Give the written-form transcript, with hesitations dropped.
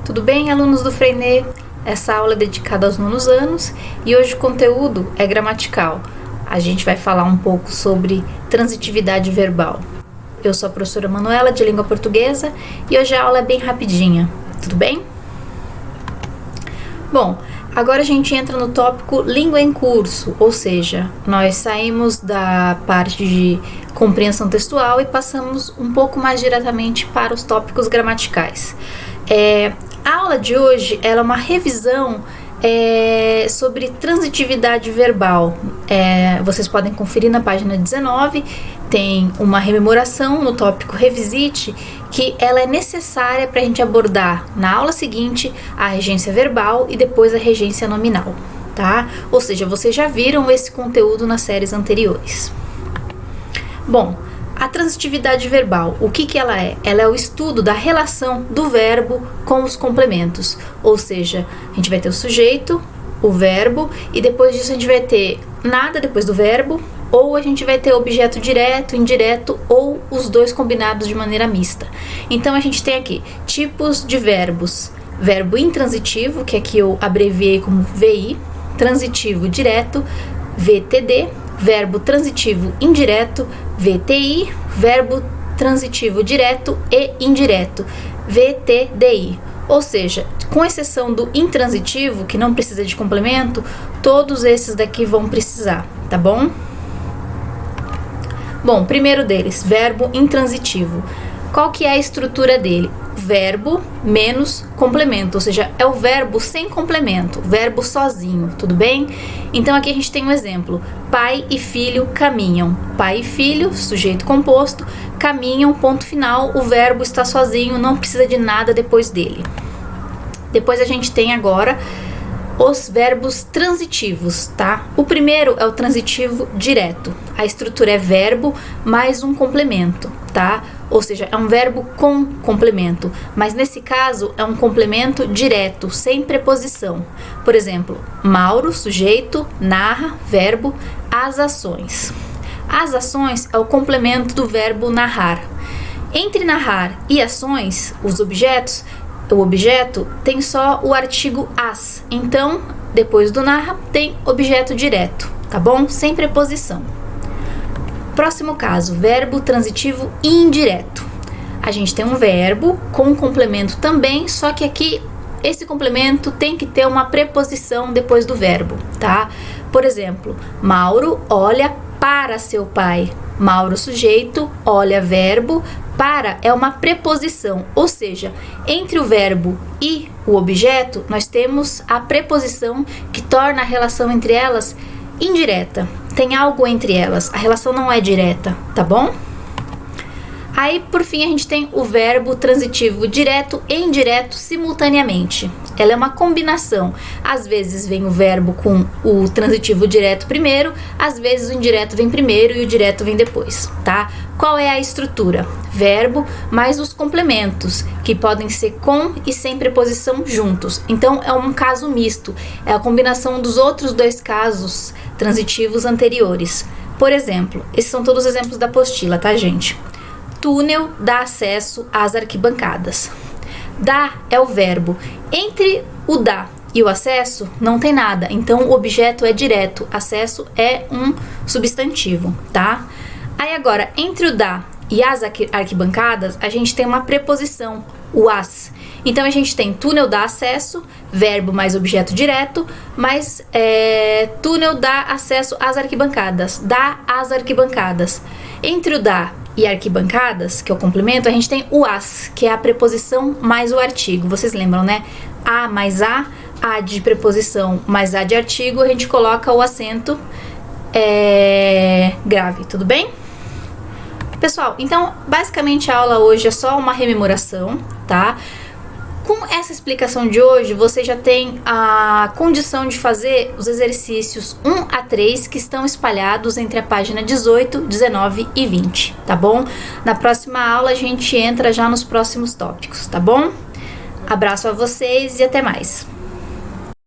Tudo bem, alunos do Freinet? Essa aula é dedicada aos nonos anos e hoje o conteúdo é gramatical. A gente vai falar um pouco sobre transitividade verbal. Eu sou a professora Manuela, de língua portuguesa, e hoje a aula é bem rapidinha. Tudo bem? Bom, agora a gente entra no tópico língua em curso, ou seja, nós saímos da parte de compreensão textual e passamos um pouco mais diretamente para os tópicos gramaticais. A aula de hoje ela é uma revisão sobre transitividade verbal. Vocês podem conferir na página 19, tem uma rememoração no tópico revisite, que ela é necessária para a gente abordar na aula seguinte a regência verbal e depois a regência nominal, tá? Ou seja, vocês já viram esse conteúdo nas séries anteriores. Bom, a transitividade verbal, o que ela é? Ela é o estudo da relação do verbo com os complementos, ou seja, a gente vai ter o sujeito, o verbo, e depois disso a gente vai ter nada depois do verbo, ou a gente vai ter objeto direto, indireto, ou os dois combinados de maneira mista. Então a gente tem aqui tipos de verbos: verbo intransitivo, que aqui eu abreviei como VI, transitivo direto, VTD, verbo transitivo indireto, VTI, verbo transitivo direto e indireto, VTDI. Ou seja, com exceção do intransitivo, que não precisa de complemento, todos esses daqui vão precisar, tá bom? Bom, primeiro deles, verbo intransitivo. Qual que é a estrutura dele? Verbo menos complemento, ou seja, é o verbo sem complemento, verbo sozinho, tudo bem? Então aqui a gente tem um exemplo: pai e filho caminham. Pai e filho, sujeito composto, caminham, ponto final, o verbo está sozinho, não precisa de nada depois dele. Depois a gente tem agora os verbos transitivos, tá? O primeiro é o transitivo direto. A estrutura é verbo mais um complemento, tá? Ou seja, é um verbo com complemento, mas nesse caso é um complemento direto, sem preposição. Por exemplo, Mauro, sujeito, narra, verbo, as ações. As ações é o complemento do verbo narrar. Entre narrar e ações, os objetos, o objeto tem só o artigo as, então depois do narra tem objeto direto, tá bom? Sem preposição. Próximo caso, verbo transitivo indireto. A gente tem um verbo com um complemento também, só que aqui esse complemento tem que ter uma preposição depois do verbo, tá? Por exemplo, Mauro olha para seu pai. Mauro sujeito, olha verbo, para é uma preposição, ou seja, entre o verbo e o objeto nós temos a preposição que torna a relação entre elas indireta. Tem algo entre elas, a relação não é direta, tá bom? Aí, por fim, a gente tem o verbo transitivo direto e indireto simultaneamente. Ela é uma combinação. Às vezes vem o verbo com o transitivo direto primeiro, às vezes o indireto vem primeiro e o direto vem depois, tá? Qual é a estrutura? Verbo mais os complementos, que podem ser com e sem preposição juntos. Então, é um caso misto. É a combinação dos outros dois casos transitivos anteriores. Por exemplo, esses são todos exemplos da apostila, tá, gente? Túnel dá acesso às arquibancadas. Dá é o verbo. Entre o dá e o acesso não tem nada, então o objeto é direto, acesso é um substantivo, tá? Aí agora, entre o dá e as arquibancadas, a gente tem uma preposição, o as. Então a gente tem túnel dá acesso, verbo mais objeto direto, mas túnel dá acesso às arquibancadas, dá às arquibancadas. Entre o dá e arquibancadas, que é o complemento, a gente tem o as, que é a preposição mais o artigo. Vocês lembram, né? A mais a de preposição mais a de artigo, a gente coloca o acento grave, tudo bem? Pessoal, então basicamente a aula hoje é só uma rememoração, tá? Com essa explicação de hoje, você já tem a condição de fazer os exercícios 1 a 3 que estão espalhados entre a página 18, 19 e 20, tá bom? Na próxima aula a gente entra já nos próximos tópicos, tá bom? Abraço a vocês e até mais!